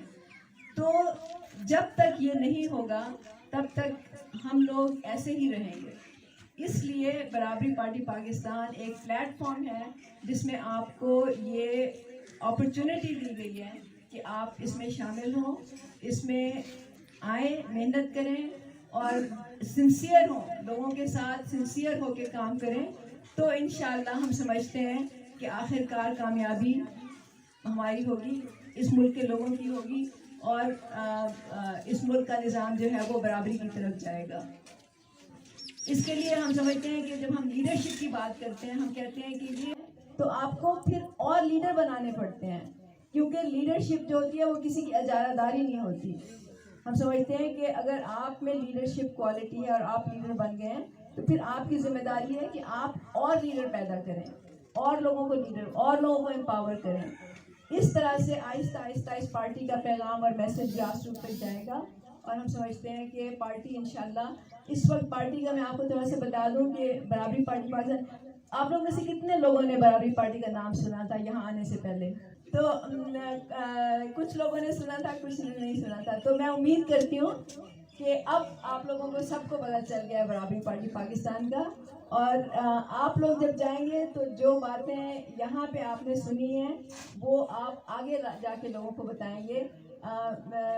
تو جب تک یہ نہیں ہوگا تب تک ہم لوگ ایسے ہی رہیں گے. اس لیے برابری پارٹی پاکستان ایک پلیٹ فارم ہے جس میں آپ کو یہ اپرچونٹی دی گئی ہے کہ آپ اس میں شامل ہوں, اس میں آئیں, محنت کریں اور سنسیئر ہوں, لوگوں کے ساتھ سنسیئر ہو کے کام کریں. تو انشاءاللہ ہم سمجھتے ہیں کہ آخر کار کامیابی ہماری ہوگی, اس ملک کے لوگوں کی ہوگی, اور اس ملک کا نظام جو ہے وہ برابری کی طرف جائے گا. اس کے لیے ہم سمجھتے ہیں کہ جب ہم لیڈرشپ کی بات کرتے ہیں, ہم کہتے ہیں کہ یہ تو آپ کو پھر اور لیڈر بنانے پڑتے ہیں, کیونکہ لیڈرشپ جو ہوتی ہے وہ کسی کی اجارہ داری نہیں ہوتی. ہم سمجھتے ہیں کہ اگر آپ میں لیڈرشپ کوالٹی ہے اور آپ لیڈر بن گئے ہیں تو پھر آپ کی ذمہ داری ہے کہ آپ اور لیڈر پیدا کریں, اور لوگوں کو امپاور کریں. اس طرح سے آہستہ آہستہ اس پارٹی کا پیغام اور میسج گراس روٹ تک جائے گا. اور ہم سمجھتے ہیں کہ پارٹی انشاءاللہ, اس وقت پارٹی کا میں آپ کو تھوڑا سا بتا دوں کہ برابری پارٹی پاکستان, آپ لوگ میں سے کتنے لوگوں نے برابری پارٹی کا نام سنا تھا یہاں آنے سے پہلے؟ تو کچھ لوگوں نے سنا تھا, کچھ نے نہیں سنا تھا. تو میں امید کرتی ہوں کہ اب آپ لوگوں کو سب کو پتہ چل گیا ہے برابری پارٹی پاکستان کا. اور آپ لوگ جب جائیں گے تو جو باتیں یہاں پہ آپ نے سنی ہیں وہ آپ آگے جا کے لوگوں کو بتائیں گے.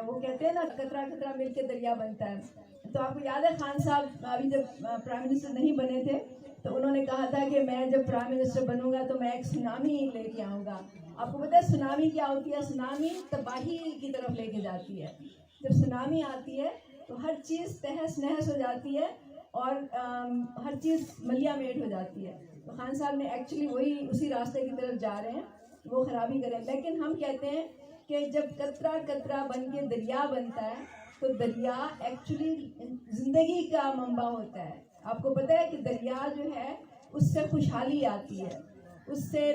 وہ کہتے ہیں نا, قطرہ قطرہ مل کے دریا بنتا ہے. تو آپ کو یاد ہے خان صاحب ابھی جب پرائم منسٹر نہیں بنے تھے تو انہوں نے کہا تھا کہ میں جب پرائم منسٹر بنوں گا تو میں ایک سونامی لے کے آؤں گا. آپ کو پتہ ہے سونامی کیا ہوتی ہے؟ سونامی تباہی کی طرف لے کے جاتی ہے. جب سونامی آتی ہے تو ہر چیز تہس نہس ہو جاتی ہے اور ہر چیز ملیا میٹ ہو جاتی ہے. تو خان صاحب نے ایکچولی وہی اسی راستے کی طرف جا رہے ہیں, وہ خرابی کریں. لیکن ہم کہتے ہیں کہ جب قطرہ قطرہ بن کے دریا بنتا ہے تو دریا ایکچولی زندگی کا منبع ہوتا ہے. آپ کو پتہ ہے کہ دریا جو ہے اس سے خوشحالی آتی ہے, اس سے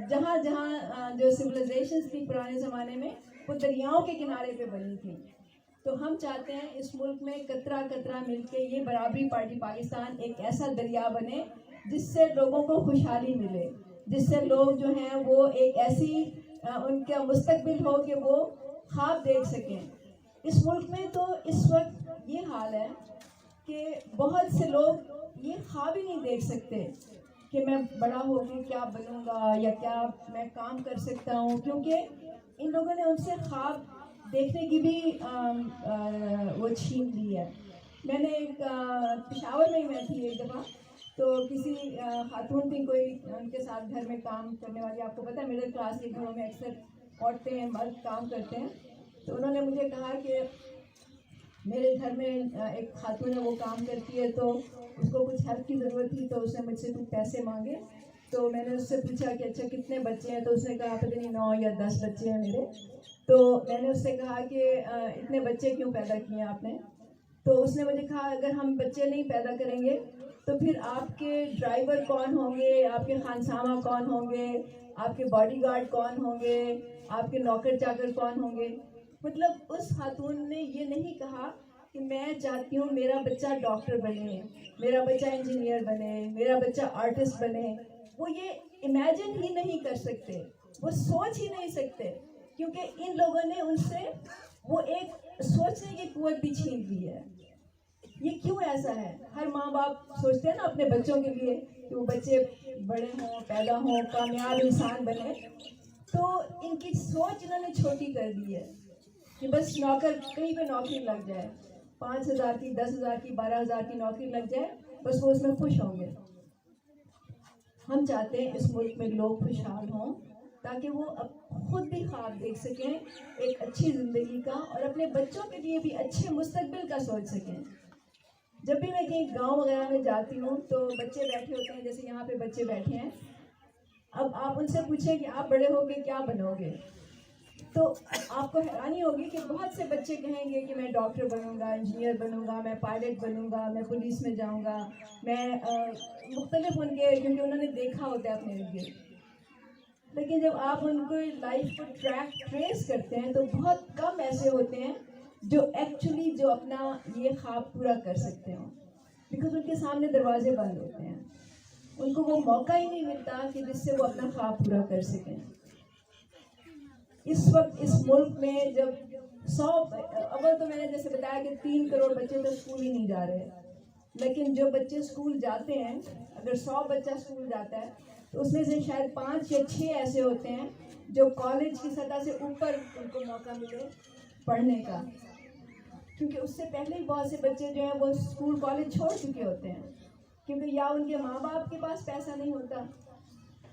جہاں جہاں جو سویلائزیشنز تھی پرانے زمانے میں وہ دریاؤں کے کنارے پہ بنی تھی. تو ہم چاہتے ہیں اس ملک میں قطرہ قطرہ مل کے یہ برابری پارٹی پاکستان ایک ایسا دریا بنے جس سے لوگوں کو خوشحالی ملے, جس سے لوگ جو ہیں وہ ایک ایسی ان کا مستقبل ہو کہ وہ خواب دیکھ سکیں. اس ملک میں تو اس وقت یہ حال ہے کہ بہت سے لوگ یہ خواب ہی نہیں دیکھ سکتے کہ میں بڑا ہو کے کیا بنوں گا یا کیا میں کام کر سکتا ہوں, کیونکہ ان لوگوں نے ان سے خواب دیکھنے کی بھی وہ چھین لی ہے. میں نے ایک پشاور میں تھی ایک دفعہ, تو کسی خاتون تھی کوئی, ان کے ساتھ گھر میں کام کرنے والی, آپ کو پتہ ہے مڈل کلاس کے گھروں میں اکثر عورتیں مرد کام کرتے ہیں. تو انہوں نے مجھے کہا کہ میرے گھر میں ایک خاتون ہے وہ کام کرتی ہے تو اس کو کچھ ہیلپ کی ضرورت تھی, تو اس نے مجھ سے کچھ پیسے مانگے. تو میں نے اس سے پوچھا کہ اچھا کتنے بچے ہیں؟ تو اس نے کہا پتہ نہیں 9 یا 10 بچے ہیں میرے. تو میں نے اس سے کہا کہ اتنے بچے کیوں پیدا کیے ہیں آپ نے؟ تو اس نے مجھے کہا اگر ہم بچے نہیں پیدا کریں گے تو پھر آپ کے ڈرائیور کون ہوں گے, آپ کے خانسامہ کون ہوں گے, آپ کے باڈی گارڈ کون ہوں گے, آپ کے نوکر چاکر کون ہوں گے. مطلب اس خاتون نے یہ نہیں کہا کہ میں چاہتی ہوں میرا بچہ ڈاکٹر بنے, میرا بچہ انجینئر بنے, میرا بچہ آرٹسٹ بنے. وہ یہ امیجن ہی نہیں کر سکتے, وہ سوچ ہی نہیں سکتے, کیونکہ ان لوگوں نے ان سے وہ ایک سوچنے کی قوت بھی چھین لی ہے. یہ کیوں ایسا ہے؟ ہر ماں باپ سوچتے ہیں نا اپنے بچوں کے لیے کہ وہ بچے بڑے ہوں, پیدا ہوں, کامیاب انسان بنے. تو ان کی سوچ انہوں نے چھوٹی کر دی ہے کہ بس نوکر کہیں پہ نوکری لگ جائے, 5,000 کی, 10,000 کی, 12,000 کی نوکری لگ جائے, بس وہ اس میں خوش ہوں گے. ہم چاہتے ہیں اس ملک میں لوگ خوشحال ہوں تاکہ وہ خود بھی خواب دیکھ سکیں ایک اچھی زندگی کا, اور اپنے بچوں کے لیے بھی اچھے مستقبل کا سوچ سکیں. جب بھی میں کہیں گاؤں وغیرہ میں جاتی ہوں تو بچے بیٹھے ہوتے ہیں, جیسے یہاں پہ بچے بیٹھے ہیں. اب آپ ان سے پوچھیں کہ آپ بڑے ہو کے کیا بنو گے, تو آپ کو حیرانی ہوگی کہ بہت سے بچے کہیں گے کہ میں ڈاکٹر بنوں گا, انجینئر بنوں گا, میں پائلٹ بنوں گا, میں پولیس میں جاؤں گا, میں مختلف ان کے, کیونکہ انہوں نے دیکھا ہوتا ہے اپنے ارد گرد. لیکن جب آپ ان کو لائف کو ٹریس کرتے ہیں تو بہت کم ایسے ہوتے ہیں جو ایکچولی جو اپنا یہ خواب پورا کر سکتے ہوں, بیکاز ان کے سامنے دروازے بند ہوتے ہیں, ان کو وہ موقع ہی نہیں ملتا کہ جس سے وہ اپنا خواب پورا کر سکیں. اس وقت اس ملک میں جب اول تو میں نے جیسے بتایا کہ 3 کروڑ بچے تو اسکول ہی نہیں جا رہے, لیکن جو بچے اسکول جاتے ہیں, اگر 100 بچہ اسکول جاتا ہے تو اس میں سے شاید 5 یا 6 ایسے ہوتے ہیں جو کالج کی سطح سے اوپر ان کو موقع ملے پڑھنے کا, کیونکہ اس سے پہلے ہی بہت سے بچے جو ہیں وہ اسکول کالج چھوڑ چکے ہوتے ہیں, کیونکہ یا ان کے ماں باپ کے پاس پیسہ نہیں ہوتا,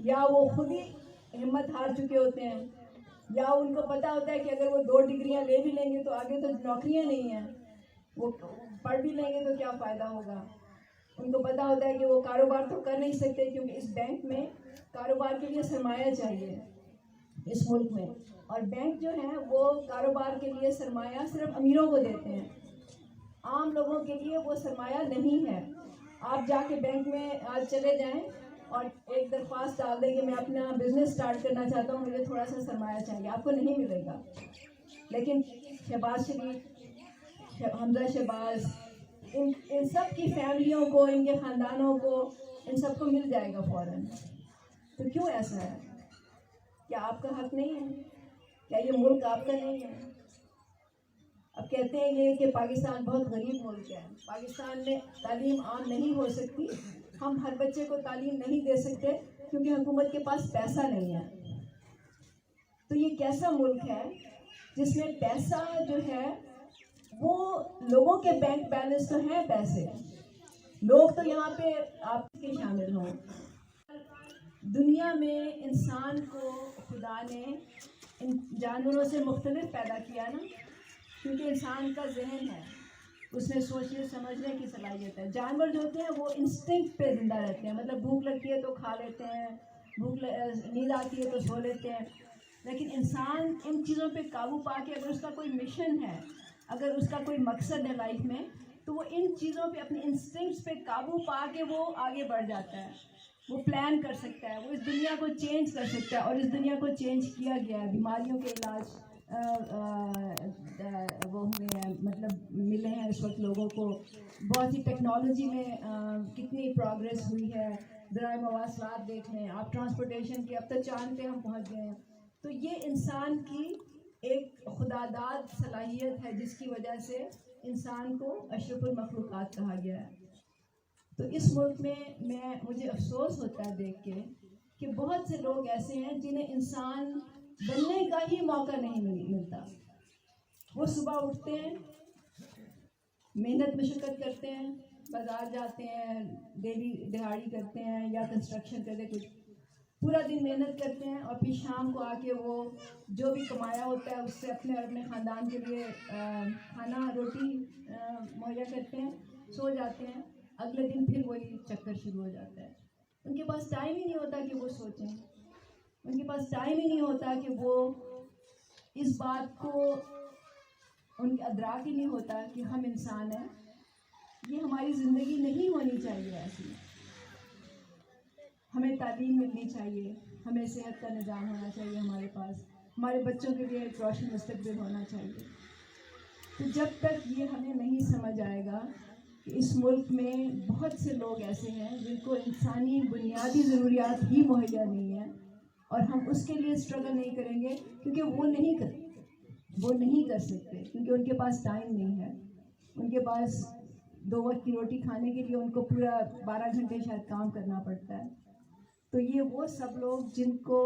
یا وہ خود ہی ہمت ہار چکے ہوتے ہیں, یا ان کو پتہ ہوتا ہے کہ اگر وہ 2 ڈگریاں لے بھی لیں گے تو آگے تو نوکریاں نہیں ہیں, وہ پڑھ بھی لیں گے تو کیا فائدہ ہوگا. ان کو پتہ ہوتا ہے کہ وہ کاروبار تو کر نہیں سکتے, کیونکہ اس بینک میں کاروبار کے لیے سرمایہ چاہیے اس ملک میں, اور بینک جو ہیں وہ کاروبار کے لیے سرمایہ صرف امیروں کو دیتے ہیں, عام لوگوں کے لیے وہ سرمایہ نہیں ہے. آپ جا کے بینک میں آج چلے جائیں اور ایک درخواست ڈال دیں کہ میں اپنا بزنس سٹارٹ کرنا چاہتا ہوں, مجھے تھوڑا سا سرمایہ چاہیے, آپ کو نہیں ملے گا. لیکن شہباز شریف, حمزہ شہباز, ان سب کی فیملیوں کو, ان کے خاندانوں کو, ان سب کو مل جائے گا فوراً. تو کیوں ایسا ہے؟ کیا آپ کا حق نہیں ہے؟ کیا یہ ملک آپ کا نہیں ہے؟ اب کہتے ہیں یہ کہ پاکستان بہت غریب ملک ہے, پاکستان میں تعلیم عام نہیں ہو سکتی, ہم ہر بچے کو تعلیم نہیں دے سکتے کیونکہ حکومت کے پاس پیسہ نہیں ہے. تو یہ کیسا ملک ہے جس میں پیسہ جو ہے وہ لوگوں کے بینک بیلنس تو ہیں پیسے, لوگ تو یہاں پہ آپ کے شامل ہوں. دنیا میں انسان کو خدا نے ان جانوروں سے مختلف پیدا کیا نا, کیونکہ انسان کا ذہن ہے, اس میں سوچنے سمجھنے کی صلاحیت ہے. جانور جو ہوتے ہیں وہ انسٹنکٹ پہ زندہ رہتے ہیں, مطلب بھوک لگتی ہے تو کھا لیتے ہیں, نیند آتی ہے تو سو لیتے ہیں. لیکن انسان ان چیزوں پہ قابو پا کے اگر اس کا کوئی مشن ہے, اگر اس کا کوئی مقصد ہے لائف میں, تو وہ ان چیزوں پہ اپنے انسٹنکٹس پہ قابو پا کے وہ آگے بڑھ جاتا ہے, وہ پلان کر سکتا ہے, وہ اس دنیا کو چینج کر سکتا ہے. اور اس دنیا کو چینج کیا گیا ہے, بیماریوں کے علاج وہ ہوئے ہیں, مطلب ملے ہیں اس وقت لوگوں کو. بہت سی ٹیکنالوجی میں کتنی پروگریس ہوئی ہے, ذرائع مواصلات دیکھ لیں آپ, ٹرانسپورٹیشن کی, اب تو چاند پہ ہم پہنچ گئے ہیں. تو یہ انسان کی ایک خداداد صلاحیت ہے جس کی وجہ سے انسان کو اشرف المخلوقات کہا گیا ہے. تو اس ملک میں مجھے افسوس ہوتا ہے دیکھ کے کہ بہت سے لوگ ایسے ہیں جنہیں انسان بننے کا ہی موقع نہیں ملتا. وہ صبح اٹھتے ہیں, محنت مشقت کرتے ہیں, بازار جاتے ہیں, ڈیلی دہاڑی کرتے ہیں یا کنسٹرکشن کرتے, کچھ پورا دن محنت کرتے ہیں, اور پھر شام کو آ کے وہ جو بھی کمایا ہوتا ہے اس سے اپنے اور اپنے خاندان کے لیے کھانا روٹی مہیا کرتے ہیں, سو جاتے ہیں. اگلے دن پھر وہی چکر شروع ہو جاتا ہے. ان کے پاس ٹائم ہی نہیں ہوتا کہ وہ سوچیں, ان کے پاس ٹائم ہی نہیں ہوتا کہ وہ اس بات کو, ان کے ادراک ہی نہیں ہوتا کہ ہم انسان ہیں یہ ہماری زندگی نہیں ہونی چاہیے ایسی. ہمیں تعلیم ملنی چاہیے, ہمیں صحت کا نظام ہونا چاہیے ہمارے پاس, ہمارے بچوں کے لیے ایک روشن مستقبل ہونا چاہیے. تو جب تک یہ ہمیں نہیں سمجھ آئے گا کہ اس ملک میں بہت سے لوگ ایسے ہیں جن کو انسانی بنیادی ضروریات ہی مہیا نہیں ہیں, اور ہم اس کے لیے اسٹرگل نہیں کریں گے, کیونکہ وہ نہیں کر سکتے, کیونکہ ان کے پاس ٹائم نہیں ہے. ان کے پاس 2 وقت کی روٹی کھانے کے لیے ان کو پورا 12 گھنٹے شاید کام کرنا پڑتا ہے. تو یہ وہ سب لوگ جن کو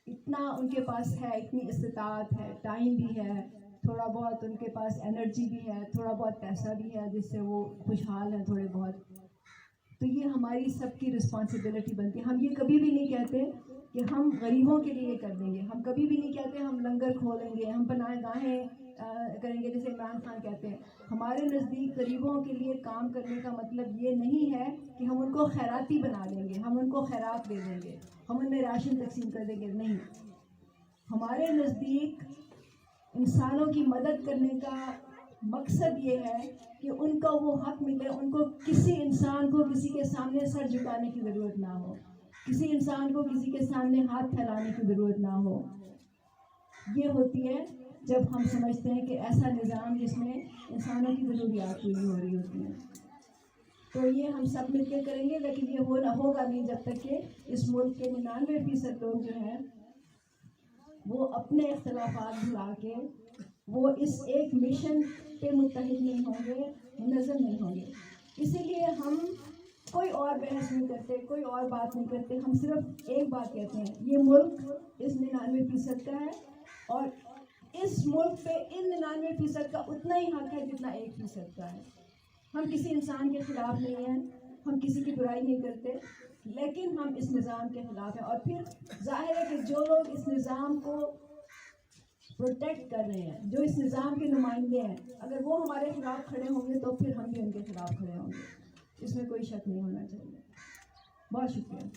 اتنا ان کے پاس ہے, اتنی استطاعت ہے, ٹائم بھی ہے, تھوڑا بہت ان کے پاس انرجی بھی ہے, تھوڑا بہت پیسہ بھی ہے جس سے وہ خوشحال ہیں تھوڑے بہت. تو یہ ہماری سب کی رسپانسبلٹی بنتی ہے. ہم یہ کبھی بھی نہیں کہتے کہ ہم غریبوں کے لیے کر دیں گے, ہم کبھی بھی نہیں کہتے ہم لنگر کھولیں گے, ہم پناہ گاہیں کریں گے جیسے عمران خان کہتے ہیں. ہمارے نزدیک غریبوں کے لیے کام کرنے کا مطلب یہ نہیں ہے کہ ہم ان کو خیراتی بنا دیں گے, ہم ان کو خیرات دے دیں گے, ہم ان میں راشن تقسیم کر دیں گے. نہیں, ہمارے نزدیک انسانوں کی مدد کرنے کا مقصد یہ ہے کہ ان کو وہ حق ملے, ان کو کسی انسان کو کسی کے سامنے سر جھکانے کی ضرورت نہ ہو, کسی انسان کو کسی کے سامنے ہاتھ پھیلانے کی ضرورت نہ ہو. یہ ہوتی ہے جب ہم سمجھتے ہیں کہ ایسا نظام جس میں انسانوں کی ضروریات پوری ہو رہی ہوتی ہیں. تو یہ ہم سب مل کے کریں گے, لیکن یہ ہوگا نہیں جب تک کہ اس ملک کے 99% لوگ جو ہیں وہ اپنے اختلافات بھلا کے وہ اس ایک مشن پہ متحد نہیں ہوں گے, منظم نہیں ہوں گے. اسی لیے ہم کوئی اور بحث نہیں کرتے, کوئی اور بات نہیں کرتے, ہم صرف ایک بات کہتے ہیں, یہ ملک اس 99% کا ہے, اور اس ملک پہ ان 99% کا اتنا ہی حق ہے جتنا 1% کا ہے. ہم کسی انسان کے خلاف نہیں ہیں, ہم کسی کی برائی نہیں کرتے, لیکن ہم اس نظام کے خلاف ہیں. اور پھر ظاہر ہے کہ جو لوگ اس نظام کو پروٹیکٹ کر رہے ہیں, جو اس نظام کے نمائندے ہیں, اگر وہ ہمارے خلاف کھڑے ہوں گے تو پھر ہم بھی ان کے خلاف کھڑے ہوں گے. اس میں کوئی شک نہیں ہونا چاہیے. بہت شکریہ.